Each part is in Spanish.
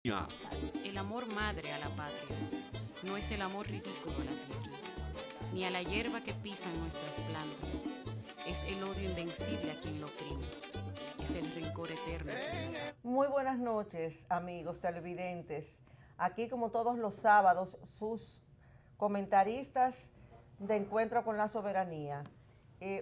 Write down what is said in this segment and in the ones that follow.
El amor madre a la patria no es el amor ridículo a la tierra, ni a la hierba que pisan nuestras plantas. Es el odio invencible a quien lo oprime, es el rencor eterno. Muy buenas noches, amigos televidentes. Aquí, como todos los sábados, sus comentaristas de Encuentro con la Soberanía.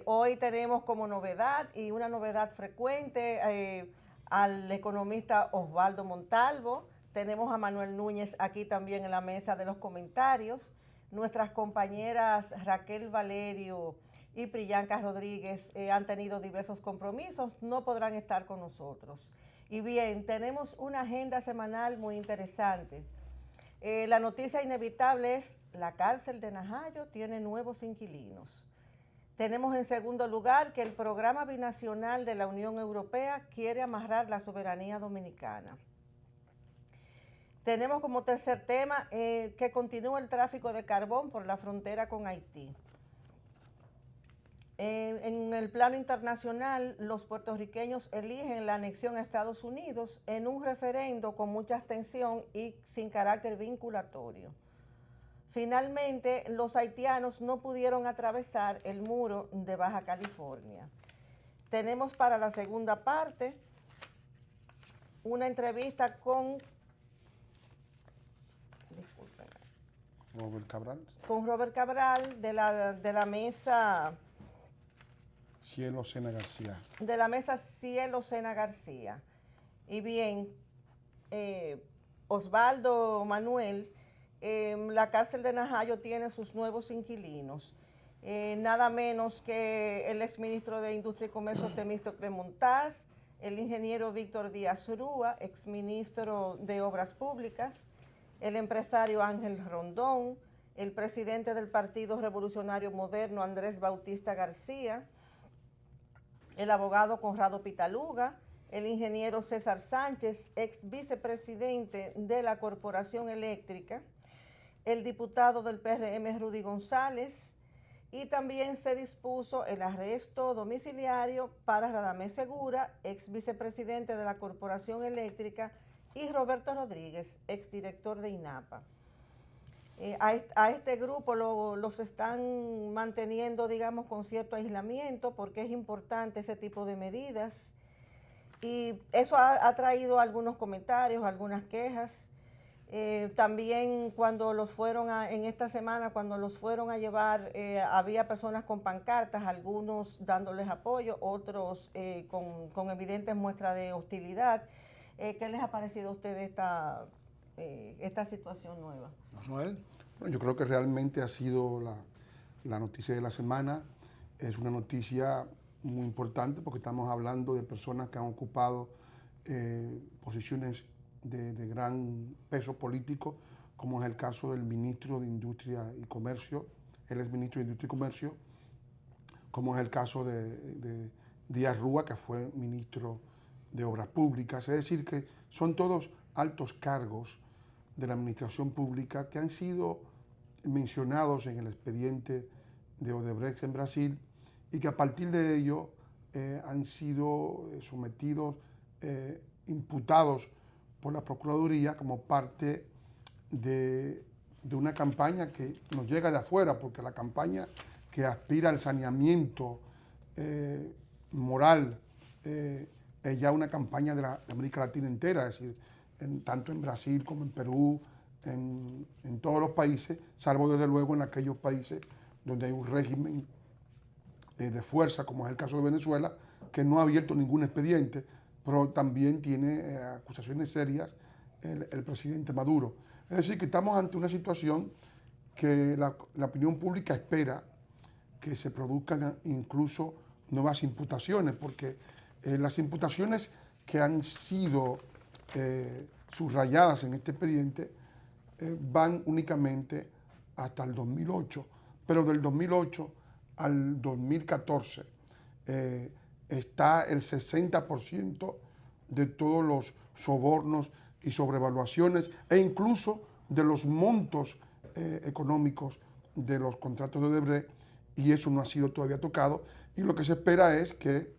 Hoy tenemos como novedad, y una novedad frecuente, al economista Osvaldo Montalvo. Tenemos a Manuel Núñez aquí también en la mesa de los comentarios. Nuestras compañeras Raquel Valerio y Priyanka Rodríguez han tenido diversos compromisos, no podrán estar con nosotros. Y bien, tenemos una agenda semanal muy interesante. La noticia inevitable es: la cárcel de Najayo tiene nuevos inquilinos. Tenemos en segundo lugar que el programa binacional de la Unión Europea quiere amarrar la soberanía dominicana. Tenemos como tercer tema que continúa el tráfico de carbón por la frontera con Haití. En el plano internacional, los puertorriqueños eligen la anexión a Estados Unidos en un referendo con mucha abstención y sin carácter vinculatorio. Finalmente, los haitianos no pudieron atravesar el muro de Baja California. Tenemos para la segunda parte una entrevista con Robert Cabral de la mesa Cielo Sena García. De la mesa Cielo Sena García. Y bien, Osvaldo, Manuel, la cárcel de Najayo tiene sus nuevos inquilinos. Nada menos que el exministro de Industria y Comercio Temístocles Montaz, el ingeniero Víctor Díaz Rúa, exministro de Obras Públicas, el empresario Ángel Rondón, el presidente del Partido Revolucionario Moderno Andrés Bautista García, el abogado Conrado Pitaluga, el ingeniero César Sánchez, ex vicepresidente de la Corporación Eléctrica, el diputado del PRM Rudy González, y también se dispuso el arresto domiciliario para Radamés Segura, ex vicepresidente de la Corporación Eléctrica, y Roberto Rodríguez, exdirector de INAPA. A este grupo los están manteniendo, digamos, con cierto aislamiento, porque es importante ese tipo de medidas. Y eso ha traído algunos comentarios, algunas quejas. También cuando en esta semana, cuando los fueron a llevar, había personas con pancartas, algunos dándoles apoyo, otros con evidentes muestras de hostilidad. ¿Qué les ha parecido a ustedes esta situación nueva? Manuel. Bueno, yo creo que realmente ha sido la noticia de la semana. Es una noticia muy importante porque estamos hablando de personas que han ocupado posiciones de gran peso político, como es el caso del ministro de Industria y Comercio, él es ministro de Industria y Comercio, como es el caso de Díaz Rúa, que fue ministro de Obras Públicas. Es decir, que son todos altos cargos de la administración pública que han sido mencionados en el expediente de Odebrecht en Brasil y que a partir de ello han sido sometidos, imputados por la Procuraduría como parte de una campaña que nos llega de afuera, porque la campaña que aspira al saneamiento moral es ya una campaña de América Latina entera, es decir, tanto en Brasil como en Perú, en todos los países, salvo desde luego en aquellos países donde hay un régimen de fuerza, como es el caso de Venezuela, que no ha abierto ningún expediente, pero también tiene acusaciones serias el presidente Maduro. Es decir, que estamos ante una situación que la opinión pública espera que se produzcan incluso nuevas imputaciones, porque las imputaciones que han sido subrayadas en este expediente van únicamente hasta el 2008, pero del 2008 al 2014 está el 60% de todos los sobornos y sobrevaluaciones e incluso de los montos económicos de los contratos de Odebrecht, y eso no ha sido todavía tocado, y lo que se espera es que,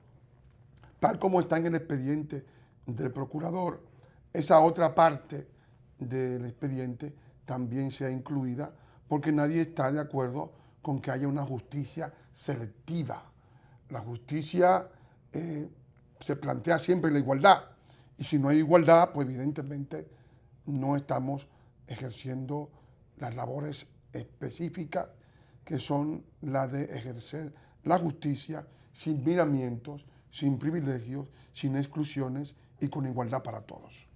tal como está en el expediente del procurador, esa otra parte del expediente también sea incluida, porque nadie está de acuerdo con que haya una justicia selectiva. La justicia se plantea siempre la igualdad, y si no hay igualdad, pues evidentemente no estamos ejerciendo las labores específicas que son las de ejercer la justicia sin miramientos, sin privilegios, sin exclusiones y con igualdad para todos.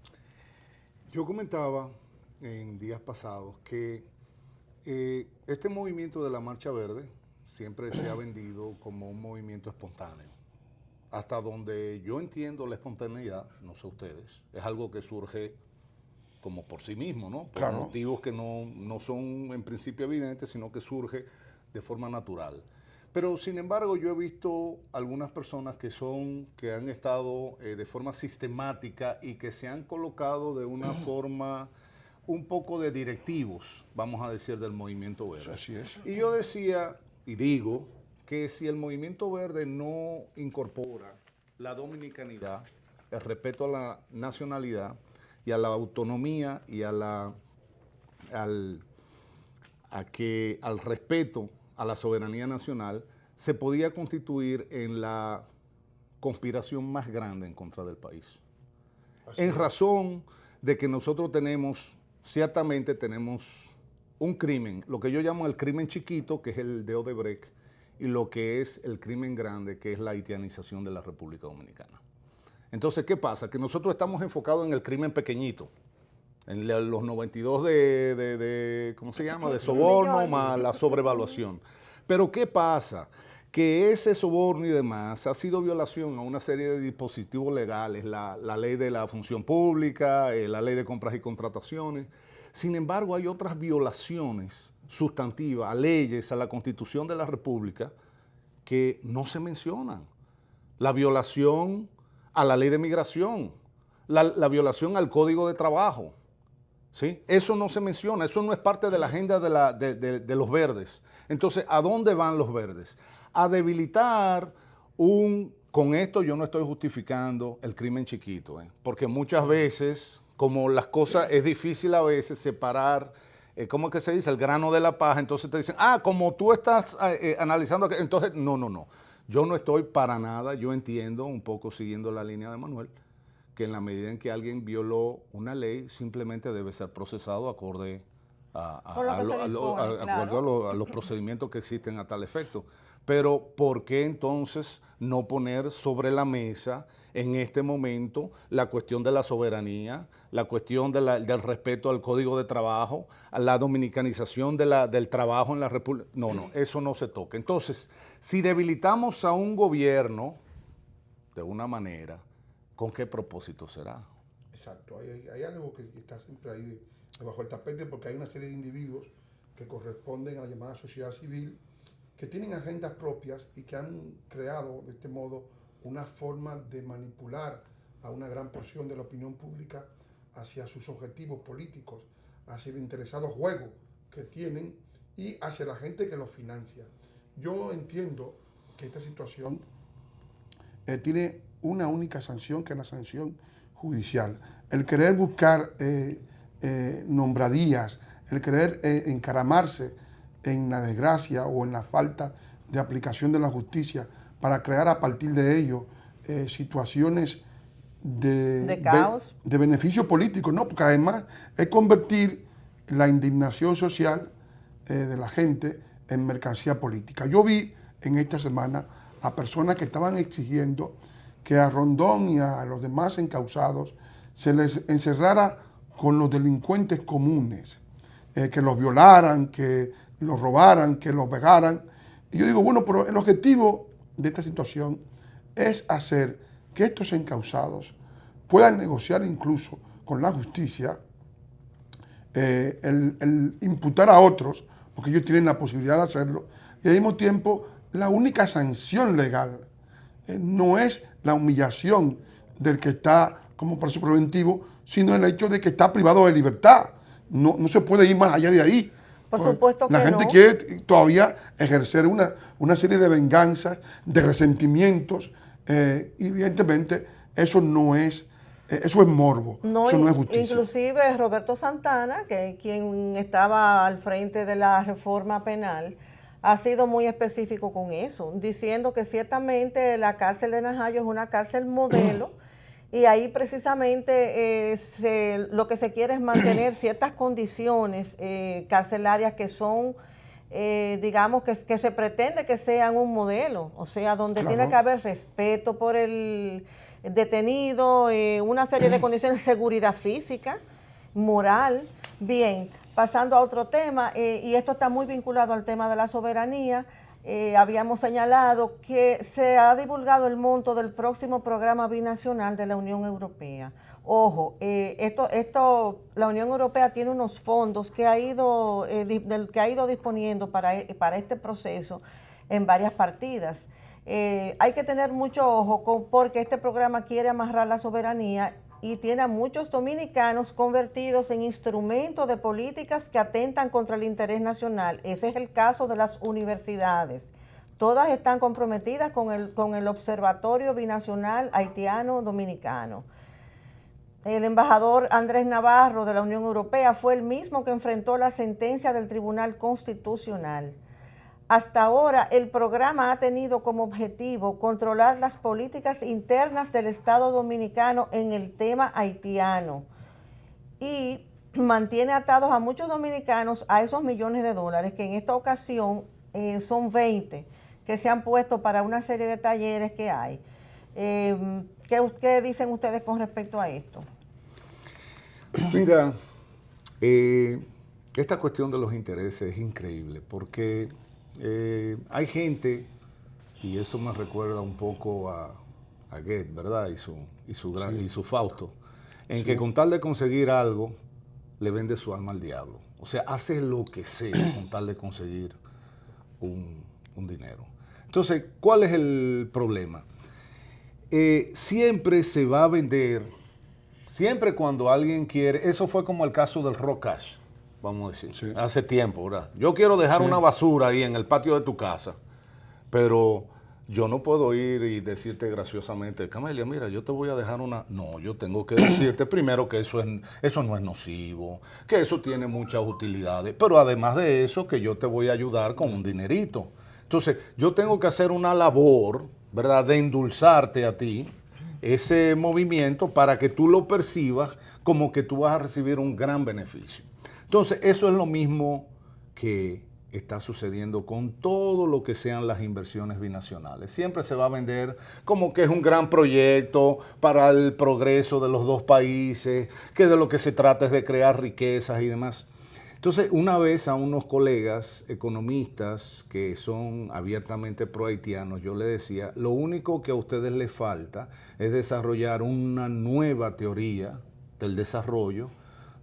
Yo comentaba en días pasados que este movimiento de la Marcha Verde siempre se ha vendido como un movimiento espontáneo. Hasta donde yo entiendo la espontaneidad, no sé ustedes, es algo que surge como por sí mismo, ¿no? Por claro, motivos que no son en principio evidentes, sino que surge de forma natural. Pero sin embargo yo he visto algunas personas que han estado de forma sistemática y que se han colocado de una forma un poco de directivos, vamos a decir, del movimiento verde. Así es. Y yo decía y digo que si el movimiento verde no incorpora la dominicanidad, el respeto a la nacionalidad y a la autonomía y al respeto a la soberanía nacional, se podía constituir en la conspiración más grande en contra del país. En razón de que nosotros ciertamente tenemos un crimen, lo que yo llamo el crimen chiquito, que es el de Odebrecht, y lo que es el crimen grande, que es la haitianización de la República Dominicana. Entonces, ¿qué pasa? Que nosotros estamos enfocados en el crimen pequeñito, en los 92 ¿cómo se llama? De soborno más la sobrevaluación. Pero ¿qué pasa? Que ese soborno y demás ha sido violación a una serie de dispositivos legales, la ley de la función pública, la ley de compras y contrataciones. Sin embargo, hay otras violaciones sustantivas a leyes, a la Constitución de la República, que no se mencionan. La violación a la ley de migración, la violación al Código de Trabajo. ¿Sí? Eso no se menciona, eso no es parte de la agenda de los verdes. Entonces, ¿a dónde van los verdes? A debilitar con esto yo no estoy justificando el crimen chiquito, porque muchas veces, como las cosas, es difícil a veces separar, ¿cómo es que se dice? El grano de la paja. Entonces te dicen, como tú estás analizando, entonces, no. Yo no estoy para nada, yo entiendo, un poco siguiendo la línea de Manuel, que en la medida en que alguien violó una ley, simplemente debe ser procesado acorde a los procedimientos que existen a tal efecto. Pero ¿por qué entonces no poner sobre la mesa en este momento la cuestión de la soberanía, la cuestión del respeto al Código de Trabajo, a la dominicanización del trabajo en la República? No, eso no se toca. Entonces, si debilitamos a un gobierno de una manera, ¿con qué propósito será? Exacto, hay algo que está siempre ahí debajo del tapete, porque hay una serie de individuos que corresponden a la llamada sociedad civil, que tienen agendas propias y que han creado de este modo una forma de manipular a una gran porción de la opinión pública hacia sus objetivos políticos, hacia el interesado juego que tienen y hacia la gente que los financia. Yo entiendo que esta situación tiene una única sanción, que es la sanción judicial. El querer buscar nombradías, el querer encaramarse en la desgracia o en la falta de aplicación de la justicia para crear a partir de ello situaciones de caos, de beneficio político, ¿no? Porque además es convertir la indignación social de la gente en mercancía política. Yo vi en esta semana a personas que estaban exigiendo que a Rondón y a los demás encausados se les encerrara con los delincuentes comunes, que los violaran, que los robaran, que los vejaran. Y yo digo, bueno, pero el objetivo de esta situación es hacer que estos encausados puedan negociar incluso con la justicia el imputar a otros, porque ellos tienen la posibilidad de hacerlo, y al mismo tiempo la única sanción legal no es la humillación del que está como preso preventivo, sino el hecho de que está privado de libertad. No se puede ir más allá de ahí. Por supuesto que la gente quiere todavía ejercer una serie de venganzas, de resentimientos, y evidentemente eso no es Eso es morbo, No, eso no es justicia. inclusive Roberto Santana, que quien estaba al frente de la reforma penal, ha sido muy específico con eso, diciendo que ciertamente la cárcel de Najayo es una cárcel modelo y ahí precisamente lo que se quiere es mantener ciertas condiciones carcelarias que son, digamos, que se pretende que sean un modelo, o sea, donde Claro. tiene que haber respeto por el detenido, una serie de condiciones, seguridad física, moral. Bien, pasando a otro tema, y esto está muy vinculado al tema de la soberanía, habíamos señalado que se ha divulgado el monto del próximo programa binacional de la Unión Europea. Ojo, la Unión Europea tiene unos fondos que ha ido disponiendo para este proceso en varias partidas. Hay que tener mucho ojo porque este programa quiere amarrar la soberanía y tiene a muchos dominicanos convertidos en instrumentos de políticas que atentan contra el interés nacional. Ese es el caso de las universidades. Todas están comprometidas con el Observatorio Binacional Haitiano-Dominicano. El embajador Andrés Navarro de la Unión Europea fue el mismo que enfrentó la sentencia del Tribunal Constitucional. Hasta ahora, el programa ha tenido como objetivo controlar las políticas internas del Estado dominicano en el tema haitiano y mantiene atados a muchos dominicanos a esos millones de dólares que en esta ocasión son 20 que se han puesto para una serie de talleres que hay. ¿Qué dicen ustedes con respecto a esto? Mira, esta cuestión de los intereses es increíble porque hay gente, y eso me recuerda un poco a Goethe, ¿verdad? Y su Fausto, en que con tal de conseguir algo, le vende su alma al diablo. O sea, hace lo que sea con tal de conseguir un dinero. Entonces, ¿cuál es el problema? Siempre se va a vender, siempre cuando alguien quiere, eso fue como el caso del Rock Cash, vamos a decir, Sí. hace tiempo, ¿verdad? Yo quiero dejar una basura ahí en el patio de tu casa, pero yo no puedo ir y decirte graciosamente, Camelia, mira, yo te voy a dejar una... No, yo tengo que decirte primero que eso no es nocivo, que eso tiene muchas utilidades, pero además de eso, que yo te voy a ayudar con un dinerito. Entonces, yo tengo que hacer una labor, ¿verdad?, de endulzarte a ti ese movimiento para que tú lo percibas como que tú vas a recibir un gran beneficio. Entonces, eso es lo mismo que está sucediendo con todo lo que sean las inversiones binacionales. Siempre se va a vender como que es un gran proyecto para el progreso de los dos países, que de lo que se trata es de crear riquezas y demás. Entonces, una vez a unos colegas economistas que son abiertamente pro-haitianos, yo les decía, lo único que a ustedes les falta es desarrollar una nueva teoría del desarrollo,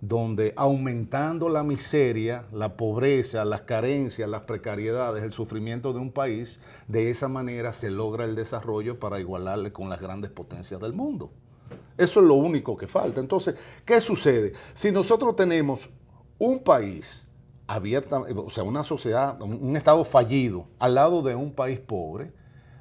donde aumentando la miseria, la pobreza, las carencias, las precariedades, el sufrimiento de un país, de esa manera se logra el desarrollo para igualarle con las grandes potencias del mundo. Eso es lo único que falta. Entonces, ¿qué sucede? Si nosotros tenemos un país abierto, o sea, una sociedad, un estado fallido al lado de un país pobre,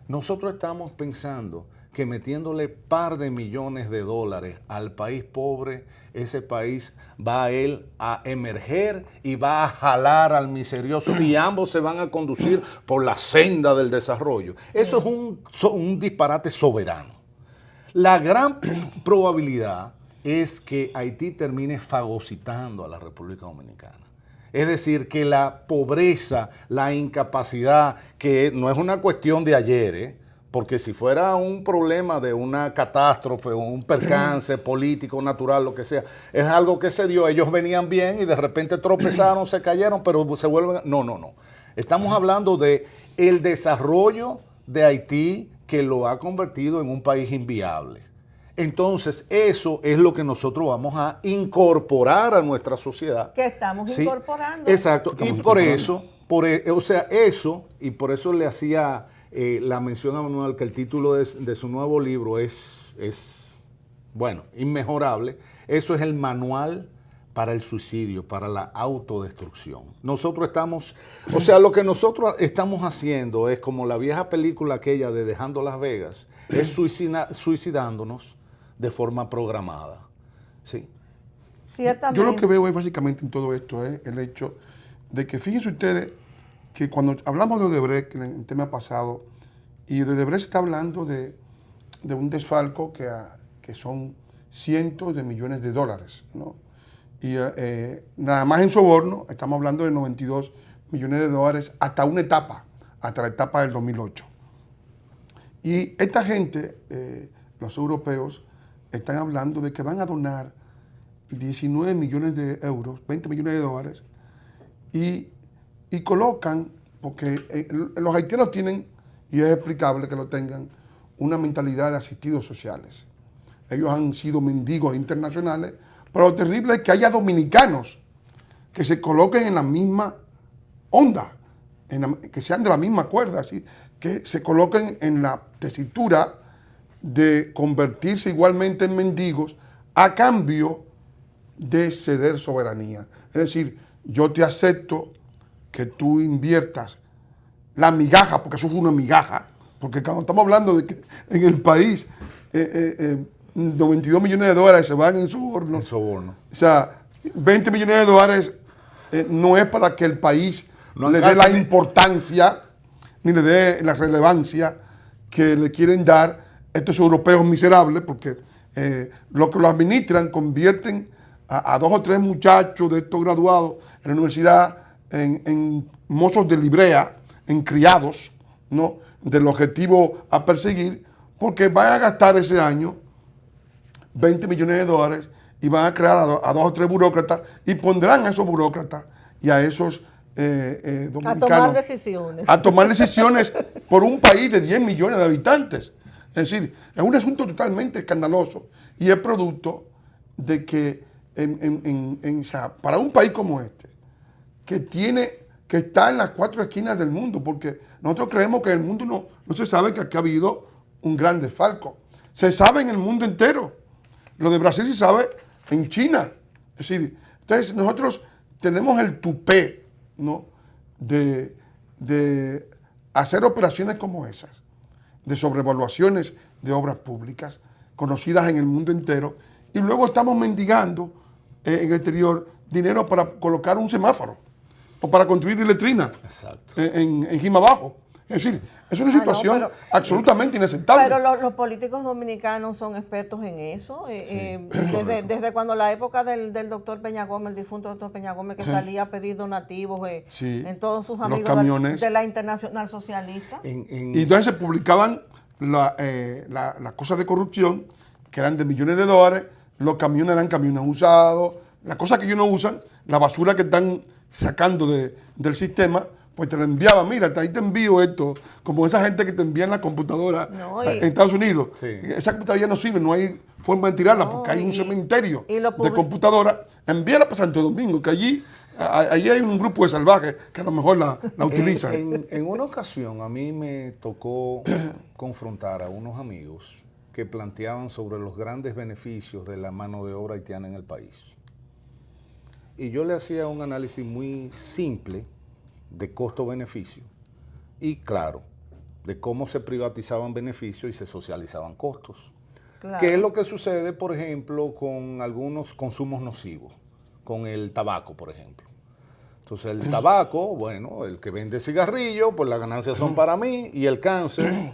nosotros estamos pensando que metiéndole par de millones de dólares al país pobre, ese país va a él a emerger y va a jalar al miserioso y ambos se van a conducir por la senda del desarrollo. Eso es un disparate soberano. La gran probabilidad es que Haití termine fagocitando a la República Dominicana. Es decir, que la pobreza, la incapacidad, que no es una cuestión de ayer, porque si fuera un problema de una catástrofe o un percance político, natural, lo que sea, es algo que se dio, ellos venían bien y de repente tropezaron, se cayeron, pero se vuelven... No. Estamos hablando de el desarrollo de Haití que lo ha convertido en un país inviable. Entonces, eso es lo que nosotros vamos a incorporar a nuestra sociedad. Que estamos ¿sí? Incorporando. Exacto. Estamos Y por incorporando. eso le hacía la mención a Manuel que el título de su nuevo libro es, bueno, inmejorable. Eso es el manual para el suicidio, para la autodestrucción. Nosotros estamos, o sea, lo que nosotros estamos haciendo es como la vieja película aquella de Dejando Las Vegas, es suicidándonos de forma programada. ¿Sí? Ciertamente. Yo lo que veo es básicamente en todo esto es el hecho de que fíjense ustedes que cuando hablamos de Odebrecht en el tema pasado, y de Odebrecht se está hablando de un desfalco que son cientos de millones de dólares, ¿no? Y nada más en soborno estamos hablando de 92 millones de dólares hasta una etapa, hasta la etapa del 2008. Y esta gente, los europeos, están hablando de que van a donar 19 millones de euros, 20 millones de dólares, y colocan, porque los haitianos tienen, y es explicable que lo tengan, una mentalidad de asistidos sociales. Ellos han sido mendigos internacionales, pero lo terrible es que haya dominicanos que se coloquen en la misma onda, que sean de la misma cuerda, así, que se coloquen en la tesitura de convertirse igualmente en mendigos a cambio de ceder soberanía. Es decir, yo te acepto que tú inviertas la migaja, porque eso es una migaja, porque cuando estamos hablando de que en el país 92 millones de dólares se van en soborno. En soborno. O sea, 20 millones de dólares no es para que el país No le dé la importancia ni le dé la relevancia que le quieren dar estos europeos miserables, porque los que lo administran convierten a 2 o 3 muchachos de estos graduados en la universidad en mozos de librea, en criados, ¿no?, del objetivo a perseguir, porque van a gastar ese año 20 millones de dólares y van a crear a 2 o 3 burócratas y pondrán a esos burócratas y a esos dominicanos a tomar decisiones por un país de 10 millones de habitantes. Es decir, es un asunto totalmente escandaloso y es producto de que o sea, para un país como este, que está en las 4 esquinas del mundo, porque nosotros creemos que en el mundo no se sabe que aquí ha habido un gran desfalco. Se sabe en el mundo entero. Lo de Brasil se sabe en China. Es decir, entonces nosotros tenemos el tupé, ¿no?, de hacer operaciones como esas, de sobrevaluaciones de obras públicas conocidas en el mundo entero, y luego estamos mendigando en el exterior dinero para colocar un semáforo o para construir letrinas en Jimabajo. Es decir, es una situación absolutamente inaceptable. Pero los políticos dominicanos son expertos en eso. Desde cuando la época del doctor Peña Gómez, el difunto doctor Peña Gómez, que salía a pedir donativos en todos sus amigos de la Internacional Socialista. Y entonces se publicaban las cosas de corrupción, que eran de millones de dólares, los camiones eran camiones usados, las cosas que ellos no usan, la basura que están sacando del sistema, pues te la enviaba, mira, ahí te envío esto, como esa gente que te envía en la computadora en Estados Unidos. Sí. Esa computadora ya no sirve, no hay forma de tirarla, porque hay un cementerio de computadora. Envíala para Santo Domingo, que allí hay un grupo de salvajes que a lo mejor la utilizan. En una ocasión a mí me tocó confrontar a unos amigos que planteaban sobre los grandes beneficios de la mano de obra haitiana en el país. Y yo le hacía un análisis muy simple de costo-beneficio y, claro, de cómo se privatizaban beneficios y se socializaban costos. Claro. ¿Qué es lo que sucede, por ejemplo, con algunos consumos nocivos? Con el tabaco, por ejemplo. Entonces, el tabaco, bueno, el que vende cigarrillo, pues las ganancias son para mí, y el cáncer,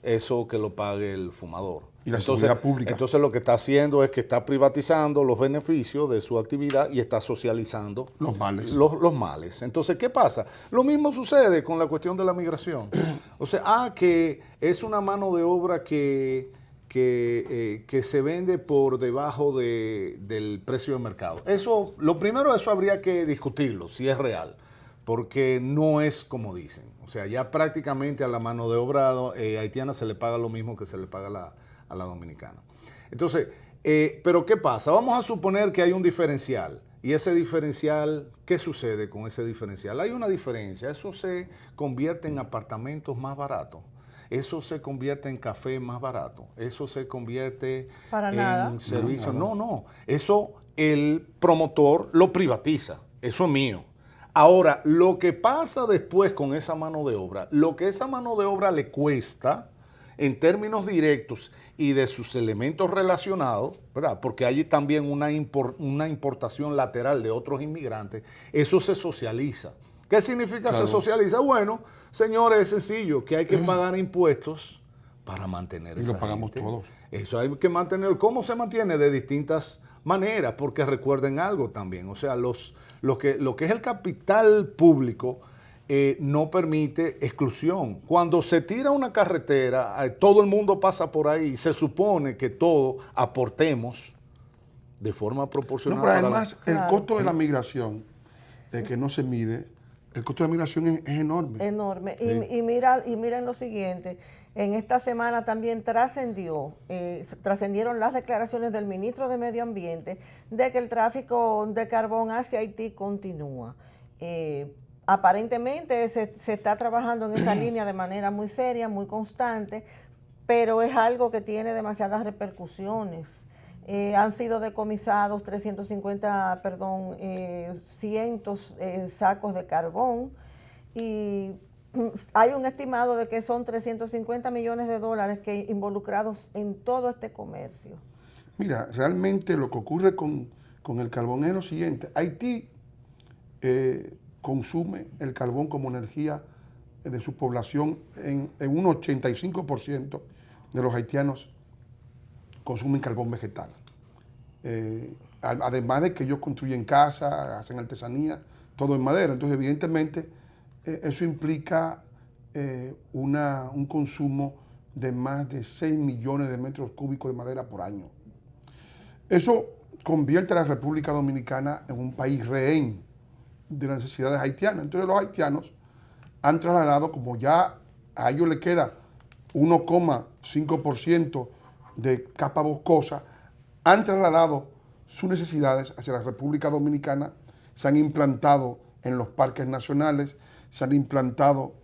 eso que lo pague el fumador. Y la seguridad pública. Entonces lo que está haciendo es que está privatizando los beneficios de su actividad y está socializando los males. Los males. Entonces, ¿qué pasa? Lo mismo sucede con la cuestión de la migración. O sea, que es una mano de obra que se vende por debajo del precio de mercado. Eso, lo primero, eso habría que discutirlo, si es real, porque no es como dicen. O sea, ya prácticamente a la mano de obra haitiana se le paga lo mismo que se le paga a la dominicana. Entonces, pero ¿qué pasa? Vamos a suponer que hay un diferencial. Y ese diferencial, ¿qué sucede con ese diferencial? Hay una diferencia. Eso se convierte en apartamentos más baratos. Eso se convierte en café más barato. Eso se convierte en servicio. No. Eso el promotor lo privatiza. Eso es mío. Ahora, lo que pasa después con esa mano de obra, lo que esa mano de obra le cuesta, en términos directos y de sus elementos relacionados, ¿verdad? Porque hay también una importación lateral de otros inmigrantes, eso se socializa. ¿Qué significa se socializa? Bueno, señores, es sencillo, que hay que pagar impuestos para mantener esa Y lo pagamos gente. todos. Eso hay que mantener. ¿Cómo se mantiene? De distintas maneras, porque recuerden algo también, o sea, lo que es el capital público no permite exclusión. Cuando se tira una carretera, todo el mundo pasa por ahí, se supone que todos aportemos de forma proporcional. No, pero para además el costo de la migración, que no se mide, el costo de la migración es enorme. Enorme. Sí. Y miren lo siguiente, en esta semana también trascendieron las declaraciones del ministro de Medio Ambiente de que el tráfico de carbón hacia Haití continúa. Aparentemente se está trabajando en esa línea de manera muy seria, muy constante, pero es algo que tiene demasiadas repercusiones. Han sido decomisados cientos sacos de carbón y hay un estimado de que son 350 millones de dólares involucrados en todo este comercio. Mira, realmente lo que ocurre con el carbón es lo siguiente. Haití consume el carbón como energía de su población en un 85% de los haitianos consumen carbón vegetal. Además de que ellos construyen casas, hacen artesanía, todo en madera. Entonces, evidentemente, eso implica un consumo de más de 6 millones de metros cúbicos de madera por año. Eso convierte a la República Dominicana en un país rehén de las necesidades haitianas. Entonces, los haitianos han trasladado, como ya a ellos les queda 1,5% de capa boscosa, han trasladado sus necesidades hacia la República Dominicana, se han implantado en los parques nacionales, se han implantado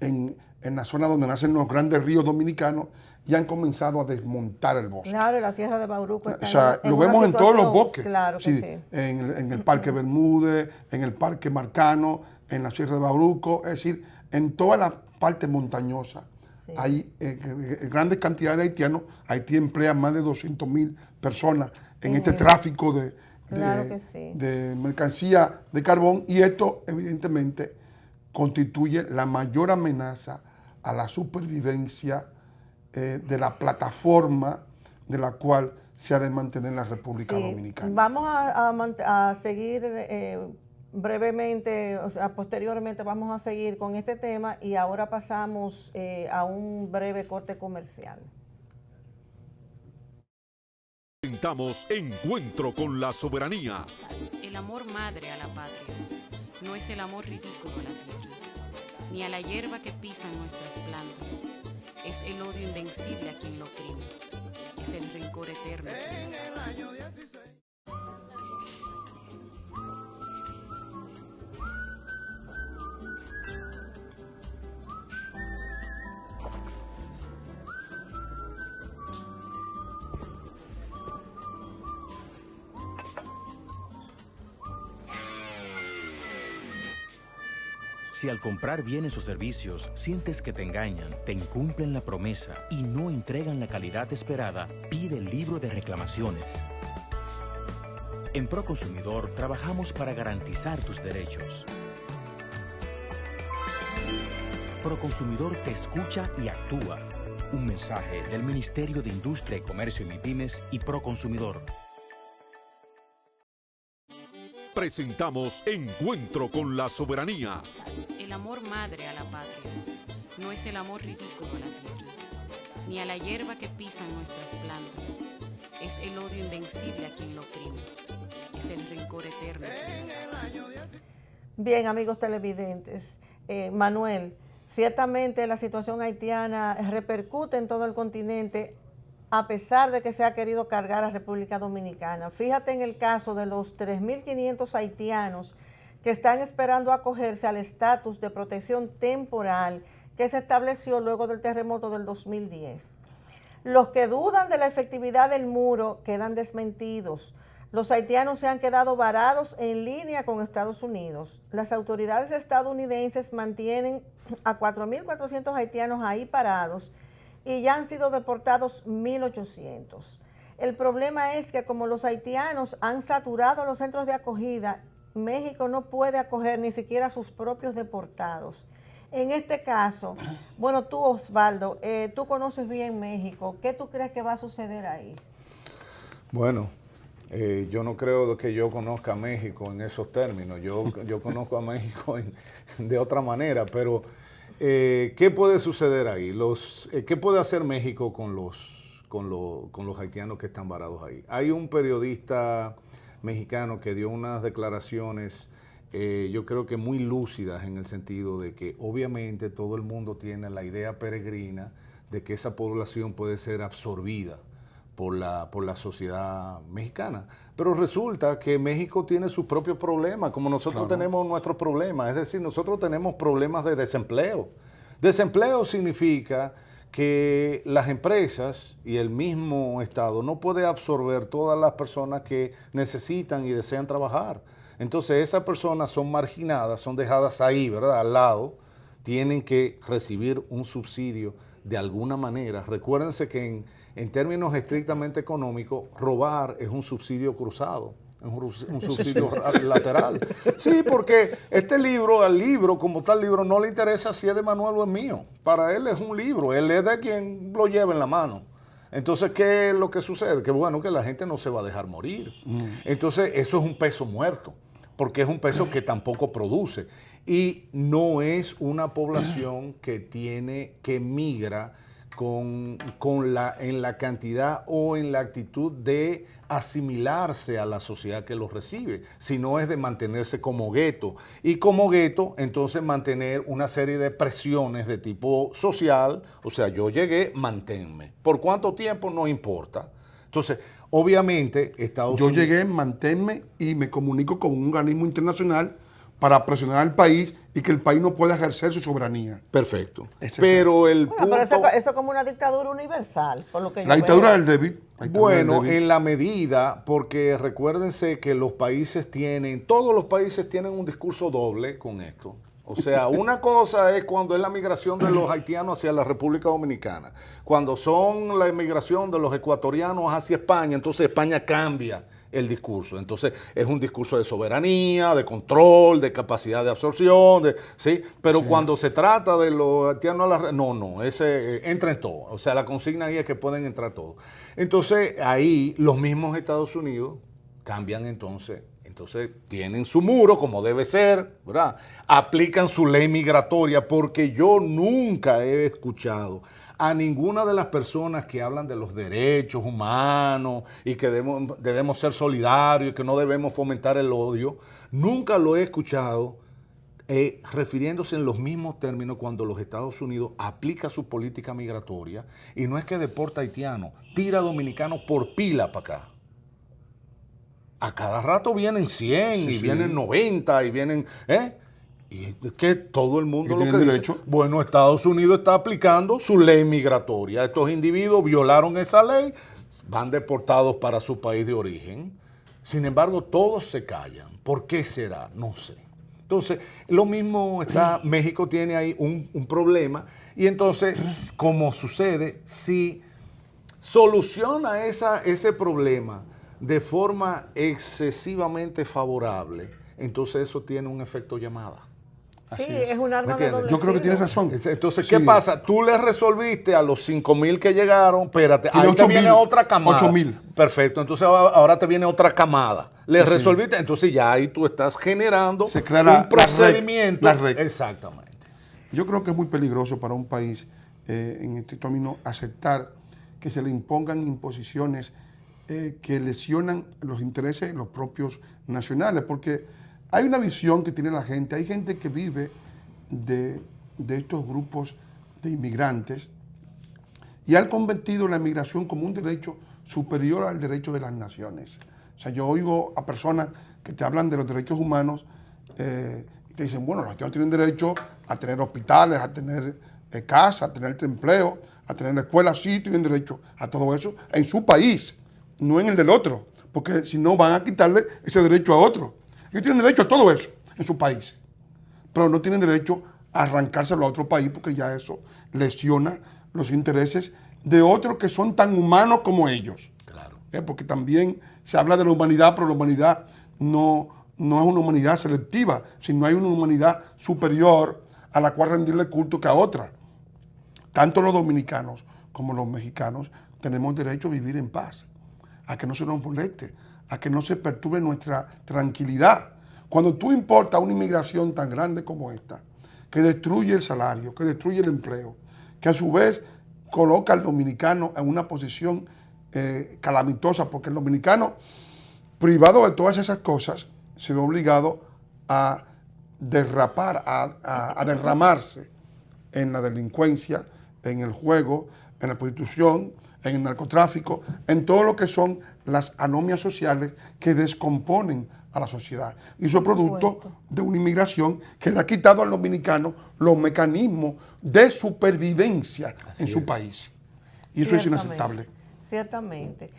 en la zona donde nacen los grandes ríos dominicanos y han comenzado a desmontar el bosque. Claro, la Sierra de Bauruco está O sea, en lo una vemos en todos los situación, bosques. claro que sí. En el Parque Bermúdez, en el Parque Marcano, en la Sierra de Bauruco, es decir, en toda la parte montañosa. Sí. Hay grandes cantidades de haitianos. Haití emplea más de 200,000 personas en este tráfico de mercancía de carbón, y esto evidentemente constituye la mayor amenaza a la supervivencia de la plataforma de la cual se ha de mantener la República Dominicana. Vamos a seguir brevemente, o sea, posteriormente vamos a seguir con este tema y ahora pasamos a un breve corte comercial. Presentamos Encuentro con la Soberanía. El amor madre a la patria no es el amor ridículo a la tierra, ni a la hierba que pisan nuestras plantas. Es el odio invencible a quien lo oprime. Es el rencor eterno. En el año 16. Si al comprar bienes o servicios sientes que te engañan, te incumplen la promesa y no entregan la calidad esperada, pide el libro de reclamaciones. En Proconsumidor trabajamos para garantizar tus derechos. Proconsumidor te escucha y actúa. Un mensaje del Ministerio de Industria y Comercio y MIPYMES y Proconsumidor. Presentamos Encuentro con la Soberanía. El amor madre a la patria no es el amor ridículo a la tierra, ni a la hierba que pisan nuestras plantas. Es el odio invencible a quien lo oprime. Es el rencor eterno. Bien, amigos televidentes, Manuel, ciertamente la situación haitiana repercute en todo el continente, a pesar de que se ha querido cargar a República Dominicana. Fíjate en el caso de los 3.500 haitianos que están esperando acogerse al estatus de protección temporal que se estableció luego del terremoto del 2010. Los que dudan de la efectividad del muro quedan desmentidos. Los haitianos se han quedado varados en línea con Estados Unidos. Las autoridades estadounidenses mantienen a 4.400 haitianos ahí parados y ya han sido deportados 1.800. El problema es que como los haitianos han saturado los centros de acogida, México no puede acoger ni siquiera a sus propios deportados. En este caso, bueno, tú, Osvaldo, tú conoces bien México. ¿Qué tú crees que va a suceder ahí? Bueno, yo no creo que yo conozca a México en esos términos. Yo conozco a México de otra manera, pero ¿qué puede suceder ahí? ¿Qué puede hacer México con los haitianos que están varados ahí? Hay un periodista mexicano que dio unas declaraciones, yo creo que muy lúcidas, en el sentido de que obviamente todo el mundo tiene la idea peregrina de que esa población puede ser absorbida por la sociedad mexicana. Pero resulta que México tiene sus propios problemas, como nosotros tenemos nuestros problemas. Es decir, nosotros tenemos problemas de desempleo. Desempleo significa que las empresas y el mismo Estado no puede absorber todas las personas que necesitan y desean trabajar. Entonces esas personas son marginadas, son dejadas ahí, ¿verdad?, al lado, tienen que recibir un subsidio de alguna manera. Recuérdense que en términos estrictamente económicos, robar es un subsidio cruzado. Un subsidio lateral. Sí, porque al libro como tal libro, no le interesa si es de Manuel o es mío. Para él es un libro, él es de quien lo lleva en la mano. Entonces, ¿qué es lo que sucede? Que bueno, que la gente no se va a dejar morir. Entonces, eso es un peso muerto, porque es un peso que tampoco produce. Y no es una población que migra en la cantidad o en la actitud de asimilarse a la sociedad que los recibe, sino es de mantenerse como gueto. Y como gueto, entonces mantener una serie de presiones de tipo social. O sea, yo llegué, manténme. ¿Por cuánto tiempo? No importa. Entonces, obviamente, Estados Unidos... Yo llegué, manténme y me comunico con un organismo internacional para presionar al país y que el país no pueda ejercer su soberanía. Perfecto. Pero Pero eso es como una dictadura universal, por lo que yo la dictadura veo. del débil. Bueno, en la medida, porque recuérdense que todos los países tienen un discurso doble con esto. O sea, una cosa es cuando es la migración de los haitianos hacia la República Dominicana. Cuando son la migración de los ecuatorianos hacia España, entonces España cambia el discurso. Entonces es un discurso de soberanía, de control, de capacidad de absorción, ¿sí? Pero cuando se trata de los haitianos, ese entra en todo. O sea, la consigna ahí es que pueden entrar todos. Entonces ahí los mismos Estados Unidos cambian entonces tienen su muro como debe ser, ¿verdad? Aplican su ley migratoria, porque yo nunca he escuchado a ninguna de las personas que hablan de los derechos humanos y que debemos ser solidarios y que no debemos fomentar el odio, nunca lo he escuchado refiriéndose en los mismos términos cuando los Estados Unidos aplica su política migratoria, y no es que deporta haitianos, tira dominicanos por pila para acá. A cada rato vienen 100 y vienen 90 y vienen... Y es que todo el mundo lo que dice, bueno, Estados Unidos está aplicando su ley migratoria. Estos individuos violaron esa ley, van deportados para su país de origen. Sin embargo, todos se callan. ¿Por qué será? No sé. Entonces, lo mismo México tiene ahí un problema, y entonces, como sucede, si soluciona ese problema de forma excesivamente favorable, entonces eso tiene un efecto llamada. Sí, es un arma de doble Yo creo que filo. tienes razón. Entonces, ¿qué pasa? Tú le resolviste a los 5,000 que llegaron, espérate, ahí te viene otra camada. 8,000. Perfecto, entonces ahora te viene otra camada. Le resolviste, entonces ya ahí tú estás generando Se crea un procedimiento. la red. Exactamente. Yo creo que es muy peligroso para un país en este término aceptar que se le impongan imposiciones que lesionan los intereses de los propios nacionales, porque hay una visión que tiene la gente. Hay gente que vive de estos grupos de inmigrantes y han convertido la inmigración como un derecho superior al derecho de las naciones. O sea, yo oigo a personas que te hablan de los derechos humanos y te dicen, bueno, los haitianos tienen derecho a tener hospitales, a tener casa, a tener empleo, a tener escuelas, sí, tienen derecho a todo eso en su país, no en el del otro, porque si no van a quitarle ese derecho a otro. Ellos tienen derecho a todo eso en su país, pero no tienen derecho a arrancárselo a otro país, porque ya eso lesiona los intereses de otros que son tan humanos como ellos. Claro. Porque también se habla de la humanidad, pero la humanidad no es una humanidad selectiva, sino hay una humanidad superior a la cual rendirle culto que a otra. Tanto los dominicanos como los mexicanos tenemos derecho a vivir en paz, a que no se nos moleste, a que no se perturbe nuestra tranquilidad. Cuando tú importas una inmigración tan grande como esta, que destruye el salario, que destruye el empleo, que a su vez coloca al dominicano en una posición calamitosa, porque el dominicano, privado de todas esas cosas, se ve obligado a derrapar, a derramarse en la delincuencia, en el juego, en la prostitución, en el narcotráfico, en todo lo que son las anomias sociales que descomponen a la sociedad. Y eso es producto de una inmigración que le ha quitado al dominicano los mecanismos de supervivencia en su país. Y eso es inaceptable. Ciertamente.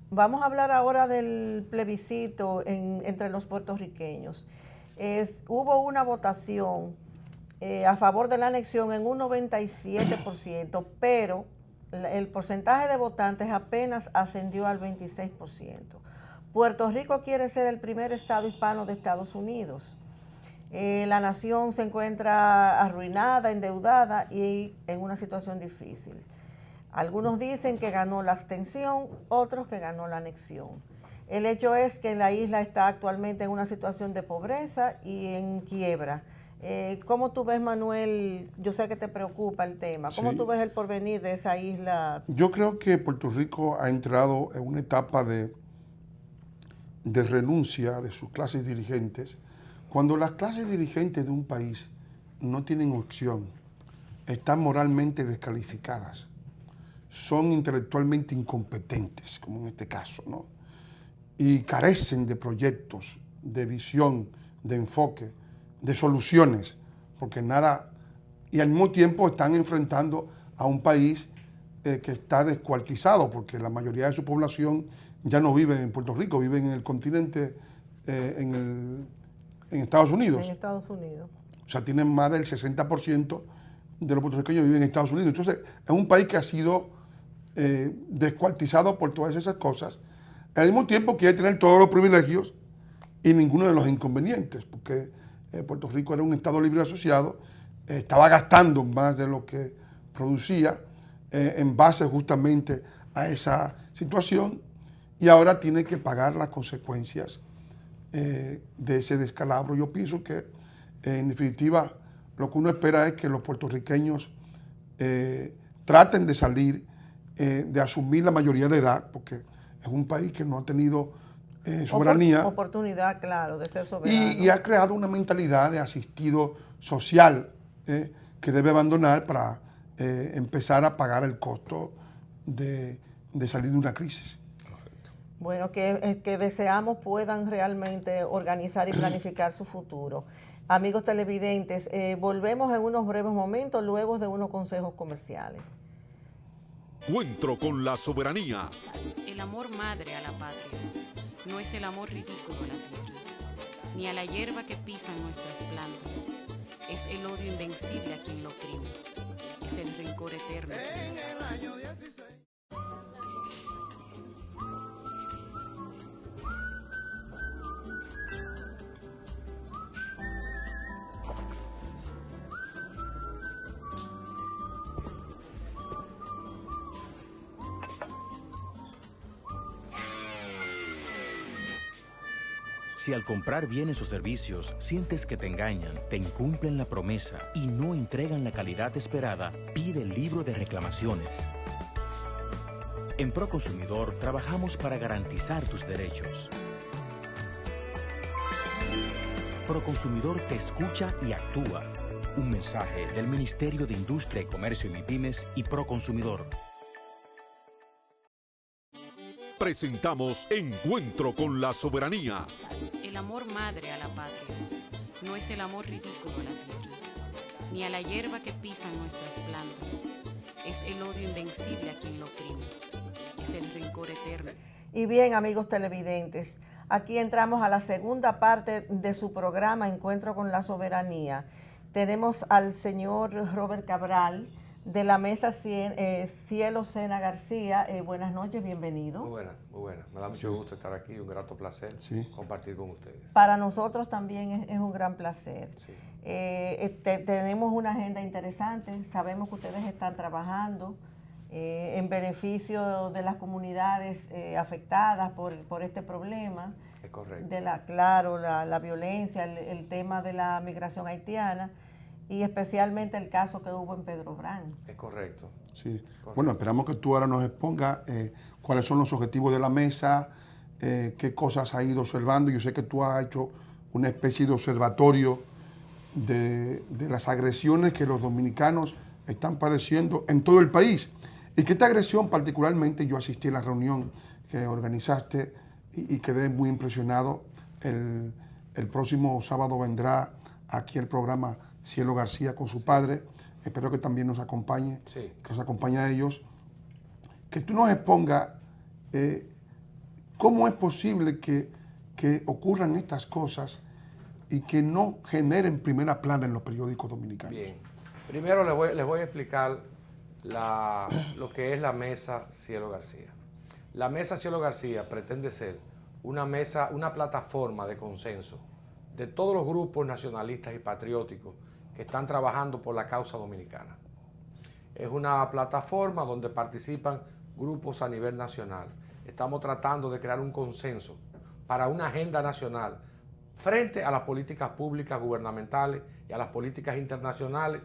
Vamos a hablar ahora del plebiscito entre los puertorriqueños. Hubo una votación a favor de la anexión en un 97%, pero el porcentaje de votantes apenas ascendió al 26%. Puerto Rico quiere ser el primer estado hispano de Estados Unidos. La nación se encuentra arruinada, endeudada y en una situación difícil. Algunos dicen que ganó la abstención, otros que ganó la anexión. El hecho es que la isla está actualmente en una situación de pobreza y en quiebra. ¿Cómo tú ves, Manuel? Yo sé que te preocupa el tema. ¿Cómo tú ves el porvenir de esa isla? Yo creo que Puerto Rico ha entrado en una etapa de renuncia de sus clases dirigentes. Cuando las clases dirigentes de un país no tienen opción, están moralmente descalificadas, son intelectualmente incompetentes, como en este caso, ¿no? Y carecen de proyectos, de visión, de enfoque, de soluciones, porque nada, y al mismo tiempo están enfrentando a un país que está descuartizado, porque la mayoría de su población ya no vive en Puerto Rico, viven en el continente, en Estados Unidos. En Estados Unidos. O sea, tienen más del 60% de los puertorriqueños viven en Estados Unidos. Entonces, es un país que ha sido descuartizado por todas esas cosas. Al mismo tiempo quiere tener todos los privilegios y ninguno de los inconvenientes, porque Puerto Rico era un Estado libre asociado, estaba gastando más de lo que producía en base justamente a esa situación, y ahora tiene que pagar las consecuencias de ese descalabro. Yo pienso que, en definitiva, lo que uno espera es que los puertorriqueños traten de salir, de asumir la mayoría de edad, porque es un país que no ha tenido soberanía. Oportunidad, claro, de ser soberano. Y ha creado una mentalidad de asistido social que debe abandonar para empezar a pagar el costo de salir de una crisis. Bueno, que deseamos puedan realmente organizar y planificar su futuro. Amigos televidentes, volvemos en unos breves momentos luego de unos consejos comerciales. Encuentro con la soberanía. El amor madre a la patria no es el amor ridículo a la tierra, ni a la hierba que pisan nuestras plantas. Es el odio invencible a quien lo oprime. Es el rencor eterno. En el año 16. Si al comprar bienes o servicios sientes que te engañan, te incumplen la promesa y no entregan la calidad esperada, pide el libro de reclamaciones. En Proconsumidor trabajamos para garantizar tus derechos. Proconsumidor te escucha y actúa. Un mensaje del Ministerio de Industria y Comercio y MIPYMES y Proconsumidor. Presentamos Encuentro con la soberanía. El amor madre a la patria no es el amor ridículo a la tierra, ni a la hierba que pisan nuestras plantas. Es el odio invencible a quien lo oprime. Es el rencor eterno. Y bien, amigos televidentes, aquí entramos a la segunda parte de su programa Encuentro con la Soberanía. Tenemos al señor Robert Cabral de la mesa Cielo Sena García. Buenas noches, bienvenido. Muy buena, muy buena. Me da mucho gusto estar aquí, un grato placer compartir con ustedes. Para nosotros también es un gran placer. Sí. Tenemos una agenda interesante, sabemos que ustedes están trabajando en beneficio de las comunidades afectadas por este problema. Es correcto. De la violencia, el tema de la migración haitiana y especialmente el caso que hubo en Pedro Brán. Es correcto. Sí. Correcto. Bueno, esperamos que tú ahora nos expongas cuáles son los objetivos de la mesa, qué cosas has ido observando. Yo sé que tú has hecho una especie de observatorio de las agresiones que los dominicanos están padeciendo en todo el país. Y que esta agresión particularmente, yo asistí a la reunión que organizaste y quedé muy impresionado. El próximo sábado vendrá aquí el programa Cielo García con su padre. Espero que también nos acompañe, que nos acompañe a ellos. Que tú nos expongas cómo es posible que ocurran estas cosas y que no generen primera plana en los periódicos dominicanos. Bien. Primero les voy a explicar lo que es la Mesa Cielo García. La Mesa Cielo García pretende ser una plataforma de consenso de todos los grupos nacionalistas y patrióticos que están trabajando por la causa dominicana. Es una plataforma donde participan grupos a nivel nacional. Estamos tratando de crear un consenso para una agenda nacional frente a las políticas públicas gubernamentales y a las políticas internacionales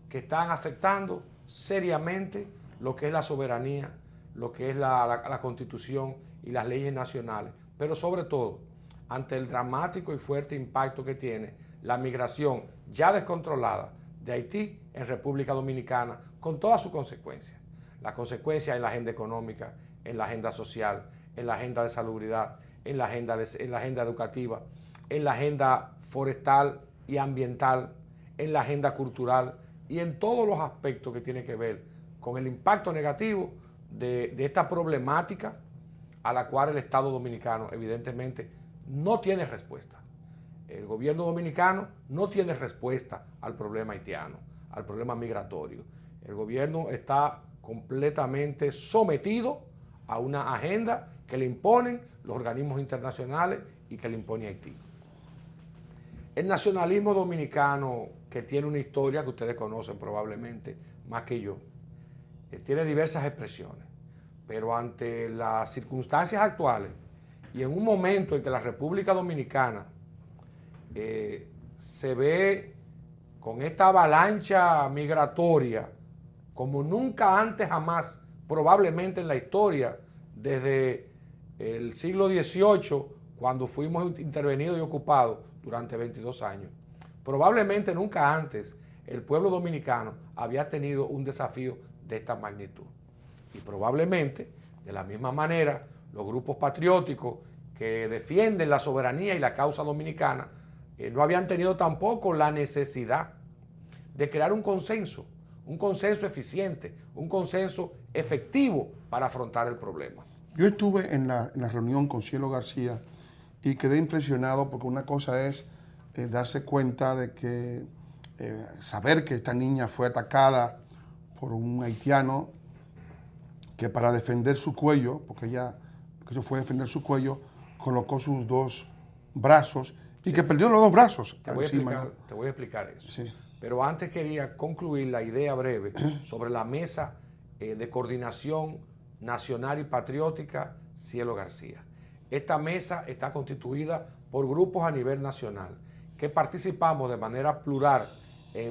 que están afectando seriamente lo que es la soberanía, lo que es la Constitución y las leyes nacionales, pero sobre todo ante el dramático y fuerte impacto que tiene la migración ya descontrolada de Haití en República Dominicana, con todas sus consecuencias. Las consecuencias en la agenda económica, en la agenda social, en la agenda de salubridad, en la agenda educativa, en la agenda forestal y ambiental, en la agenda cultural y en todos los aspectos que tienen que ver con el impacto negativo de esta problemática a la cual el Estado dominicano evidentemente no tiene respuesta. El gobierno dominicano no tiene respuesta al problema haitiano, al problema migratorio. El gobierno está completamente sometido a una agenda que le imponen los organismos internacionales y que le impone Haití. El nacionalismo dominicano, que tiene una historia que ustedes conocen probablemente más que yo, tiene diversas expresiones, pero ante las circunstancias actuales y en un momento en que la República Dominicana se ve con esta avalancha migratoria como nunca antes jamás, probablemente en la historia, desde el siglo XVIII, cuando fuimos intervenidos y ocupados durante 22 años. Probablemente nunca antes el pueblo dominicano había tenido un desafío de esta magnitud. Y probablemente, de la misma manera, los grupos patrióticos que defienden la soberanía y la causa dominicana no habían tenido tampoco la necesidad de crear un consenso eficiente, un consenso efectivo para afrontar el problema. Yo estuve en la reunión con Cielo García y quedé impresionado porque una cosa es darse cuenta de que saber que esta niña fue atacada por un haitiano que para defender su cuello, porque ella que se fue a defender su cuello, colocó sus dos brazos y que perdió los dos brazos. Te voy a explicar eso. Sí. Pero antes quería concluir la idea breve sobre la mesa de coordinación nacional y patriótica Cielo García. Esta mesa está constituida por grupos a nivel nacional que participamos de manera plural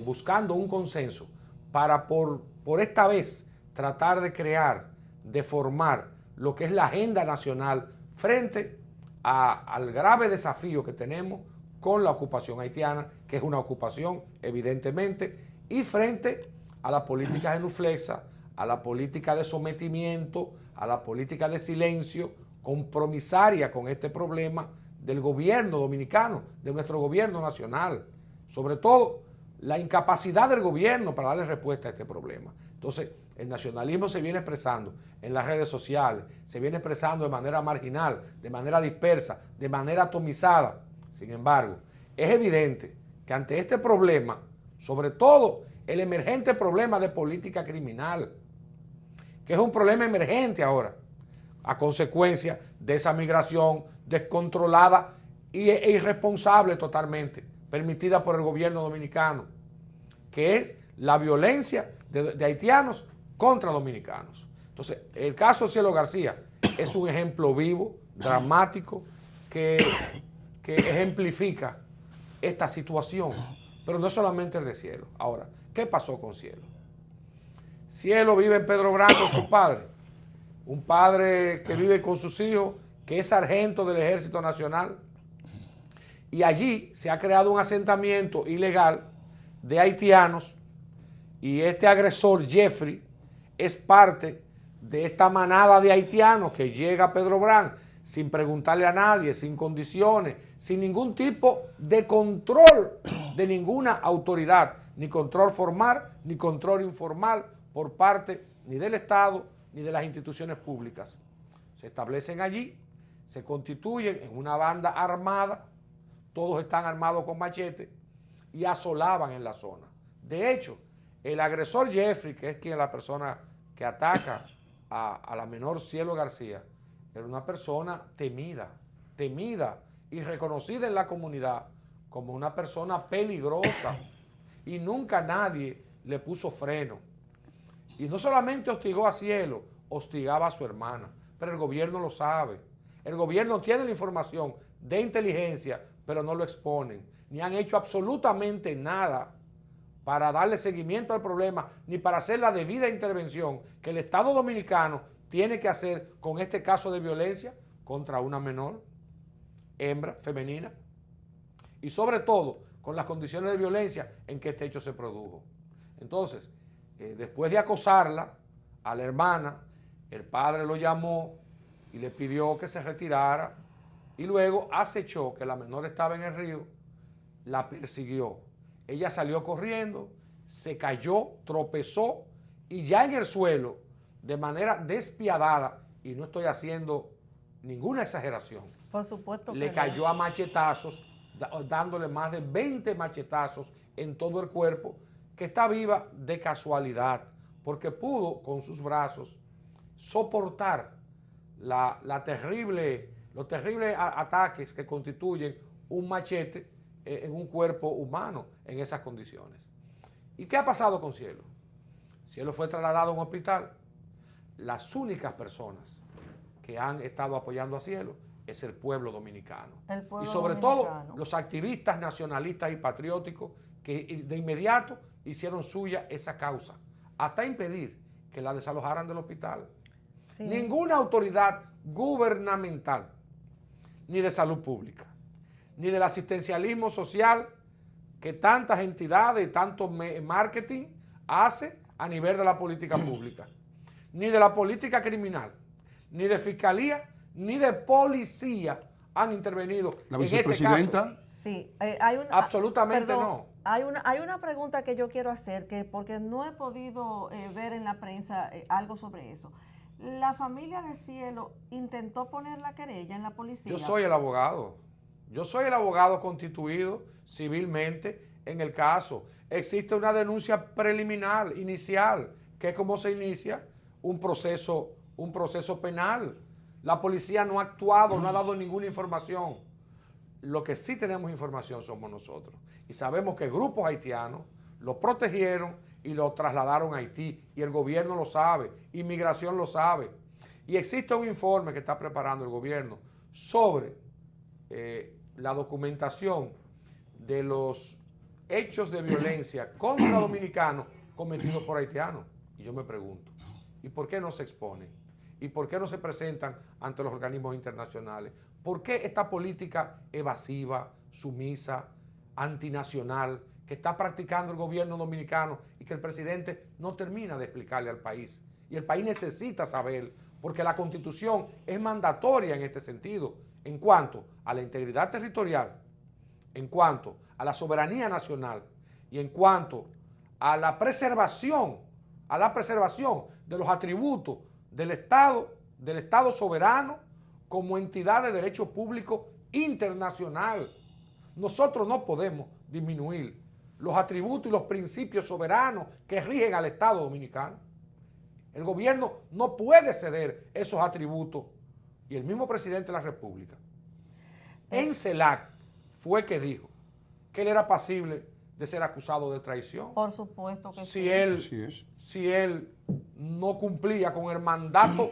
buscando un consenso para por esta vez tratar de crear, de formar lo que es la agenda nacional frente al grave desafío que tenemos con la ocupación haitiana, que es una ocupación evidentemente, y frente a la política genuflexa, a la política de sometimiento, a la política de silencio, compromisaria con este problema del gobierno dominicano, de nuestro gobierno nacional. Sobre todo, la incapacidad del gobierno para darle respuesta a este problema. Entonces, el nacionalismo se viene expresando en las redes sociales, se viene expresando de manera marginal, de manera dispersa, de manera atomizada. Sin embargo, es evidente que ante este problema, sobre todo el emergente problema de política criminal, que es un problema emergente ahora, a consecuencia de esa migración descontrolada e irresponsable totalmente, permitida por el gobierno dominicano, que es la violencia de haitianos contra dominicanos. Entonces, el caso Cielo García es un ejemplo vivo, dramático, que ejemplifica esta situación, pero no es solamente el de Cielo. Ahora, ¿qué pasó con Cielo? Cielo vive en Pedro Branco con su padre, un padre que vive con sus hijos, que es sargento del Ejército Nacional, y allí se ha creado un asentamiento ilegal de haitianos, y este agresor, Jeffrey, es parte de esta manada de haitianos que llega a Pedro Branco sin preguntarle a nadie, sin condiciones, sin ningún tipo de control de ninguna autoridad, ni control formal, ni control informal por parte ni del Estado ni de las instituciones públicas. Se establecen allí, se constituyen en una banda armada, todos están armados con machete y asolaban en la zona. De hecho, el agresor Jeffrey, que es quien es la persona que ataca a la menor Cielo García, era una persona temida y reconocida en la comunidad como una persona peligrosa, y nunca nadie le puso freno. Y no solamente hostigó a Cielo, hostigaba a su hermana, pero el gobierno lo sabe. El gobierno tiene la información de inteligencia, pero no lo exponen, ni han hecho absolutamente nada para darle seguimiento al problema, ni para hacer la debida intervención que el Estado Dominicano tiene que hacer con este caso de violencia contra una menor, hembra, femenina, y sobre todo con las condiciones de violencia en que este hecho se produjo. Entonces, después de acosarla a la hermana, el padre lo llamó y le pidió que se retirara, y luego acechó que la menor estaba en el río, la persiguió. Ella salió corriendo, se cayó, tropezó, y ya en el suelo, de manera despiadada, y no estoy haciendo ninguna exageración, Por supuesto que le no. cayó a machetazos, dándole más de 20 machetazos en todo el cuerpo, que está viva de casualidad, porque pudo con sus brazos soportar los terribles ataques que constituyen un machete en un cuerpo humano en esas condiciones. ¿Y qué ha pasado con Cielo? Cielo fue trasladado a un hospital. Las únicas personas que han estado apoyando a Cielo es el pueblo dominicano. El pueblo y sobre dominicano. todo los activistas nacionalistas y patrióticos que de inmediato hicieron suya esa causa, hasta impedir que la desalojaran del hospital. Sí. Ninguna autoridad gubernamental, ni de salud pública, ni del asistencialismo social que tantas entidades y tanto marketing hace a nivel de la política pública, ni de la política criminal, ni de fiscalía, ni de policía han intervenido La en este vicepresidenta. caso. Sí, hay una, Absolutamente perdón, no. Hay una pregunta que yo quiero hacer, porque no he podido ver en la prensa algo sobre eso. ¿La familia de Cielo intentó poner la querella en la policía? Yo soy el abogado. Yo soy el abogado constituido civilmente en el caso. Existe una denuncia preliminar, inicial, que es como se inicia un proceso penal. La policía no ha actuado, no ha dado ninguna información. Lo que sí tenemos información somos nosotros. Y sabemos que grupos haitianos lo protegieron y lo trasladaron a Haití. Y el gobierno lo sabe, Inmigración lo sabe. Y existe un informe que está preparando el gobierno sobre la documentación de los hechos de violencia contra dominicanos cometidos por haitianos. Y yo me pregunto, ¿y por qué no se exponen? ¿Y por qué no se presentan ante los organismos internacionales? ¿Por qué esta política evasiva, sumisa, antinacional, que está practicando el gobierno dominicano y que el presidente no termina de explicarle al país? Y el país necesita saber, porque la Constitución es mandatoria en este sentido, en cuanto a la integridad territorial, en cuanto a la soberanía nacional y en cuanto a la preservación de los atributos del Estado soberano como entidad de derecho público internacional. Nosotros no podemos disminuir los atributos y los principios soberanos que rigen al Estado dominicano. El gobierno no puede ceder esos atributos. Y el mismo presidente de la República, en CELAC, fue que dijo que él era pasible de ser acusado de traición. Por supuesto que Si sí. Así es. si él no cumplía con el mandato,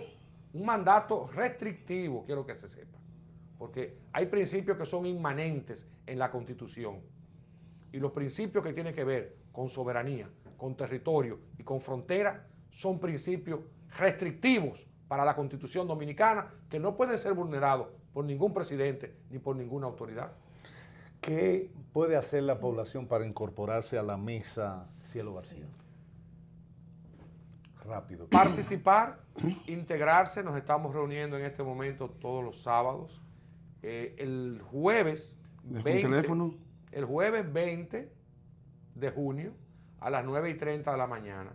un mandato restrictivo, quiero que se sepa, porque hay principios que son inmanentes en la Constitución y los principios que tienen que ver con soberanía, con territorio y con frontera son principios restrictivos para la Constitución dominicana que no pueden ser vulnerados por ningún presidente ni por ninguna autoridad. ¿Qué puede hacer la población para incorporarse a la mesa Cielo García? Rápido. Participar, integrarse, nos estamos reuniendo en este momento todos los sábados. El jueves Dejo un teléfono. el jueves 20 de junio a las 9:30 de la mañana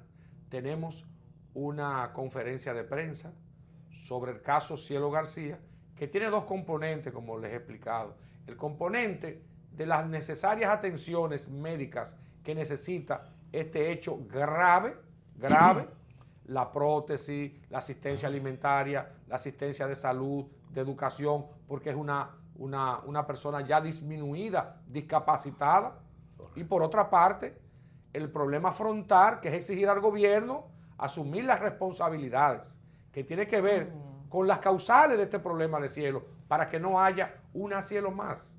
tenemos una conferencia de prensa sobre el caso Cielo García, que tiene dos componentes, como les he explicado. El componente de las necesarias atenciones médicas que necesita este hecho grave, la prótesis, la asistencia alimentaria, la asistencia de salud, de educación, porque es una persona ya disminuida, discapacitada. Y por otra parte, el problema frontal, que es exigir al gobierno asumir las responsabilidades, que tiene que ver con las causales de este problema de Cielo, para que no haya una Cielo más,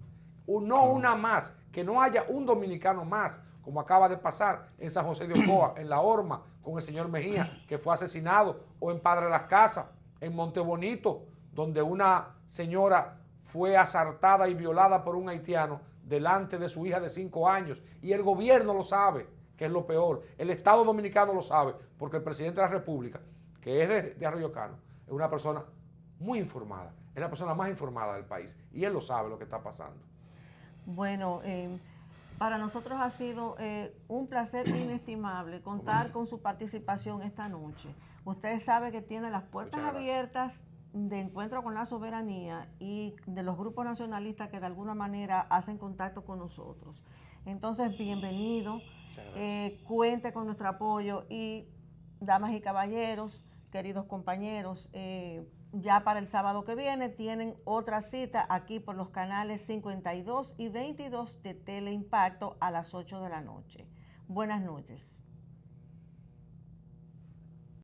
no una más, que no haya un dominicano más, como acaba de pasar en San José de Ocoa, en La Horma, con el señor Mejía, que fue asesinado, o en Padre Las Casas, en Montebonito, donde una señora fue asaltada y violada por un haitiano delante de su hija de 5 años, y el gobierno lo sabe, que es lo peor, el Estado dominicano lo sabe, porque el presidente de la República, que es de Arroyo Cano, es una persona muy informada, es la persona más informada del país, y él lo sabe lo que está pasando. Bueno, para nosotros ha sido un placer inestimable contar con su participación esta noche. Usted sabe que tiene las puertas abiertas de Encuentro con la Soberanía y de los grupos nacionalistas que de alguna manera hacen contacto con nosotros. Entonces, bienvenido, cuente con nuestro apoyo y, damas y caballeros, queridos compañeros, ya para el sábado que viene tienen otra cita aquí por los canales 52 y 22 de Teleimpacto a las 8 de la noche. Buenas noches.